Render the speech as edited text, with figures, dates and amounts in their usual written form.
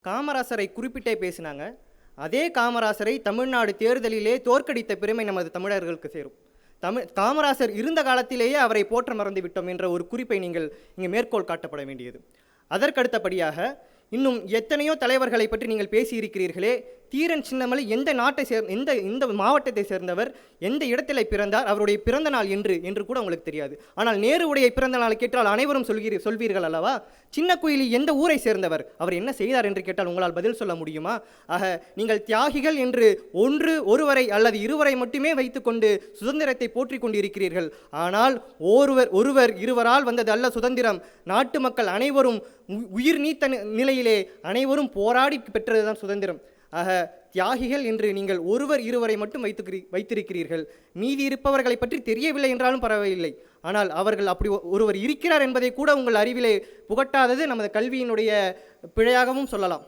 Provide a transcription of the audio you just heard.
காமராசரை குறிப்பிட்டே பேசினாங்க. அதே காமராசரை தமிழ்நாடு தேர்தலிலே தோற்கடித்த பெருமை நமது தமிழர்களுக்கு சேரும். காமராசர் இருந்த காலத்திலேயே அவரை போற்ற மறந்து விட்டோம் என்ற ஒரு குறிப்பை நீங்கள் இங்கே மேற்கோள் காட்டப்பட வேண்டியது. அதற்கடுத்தபடியாக இன்னும் எத்தனையோ தலைவர்களை பற்றி நீங்கள் பேசியிருக்கிறீர்களே. தீரன் சின்னமலை எந்த நாட்டை இந்த மாவட்டத்தை சேர்ந்தவர், எந்த இடத்திலே பிறந்தார், அவருடைய பிறந்த நாள் என்று கூட உங்களுக்கு தெரியாது. ஆனால் நேருவுடைய பிறந்த நாளை கேட்டால் அனைவரும் சொல்வீர்கள் அல்லவா? சின்ன குயிலி எந்த ஊரை சேர்ந்தவர், அவர் என்ன செய்தார் என்று கேட்டால் உங்களால் பதில் சொல்ல முடியுமா? ஆக நீங்கள் தியாகிகள் என்று ஒருவரை அல்லது இருவரை மட்டுமே வைத்துக்கொண்டு சுதந்திரத்தை போற்றிக் கொண்டிருக்கிறீர்கள். ஆனால் இருவரால் வந்தது அல்ல சுதந்திரம். நாட்டு மக்கள் அனைவரும் உயிர் நீத்த நிலையிலே அனைவரும் போராடி பெற்றதுதான் சுதந்திரம். ஆக தியாகிகள் என்று நீங்கள் இருவரை மட்டும் வைத்திருக்கிறீர்கள். மீதி இருப்பவர்களை பற்றி தெரியவில்லை என்றாலும் பரவாயில்லை. ஆனால் அவர்கள் அப்படி ஒருவர் இருக்கிறார் என்பதை கூட உங்கள் அறிவிலே புகட்டாதது நமது கல்வியினுடைய பிழையாகவும் சொல்லலாம்.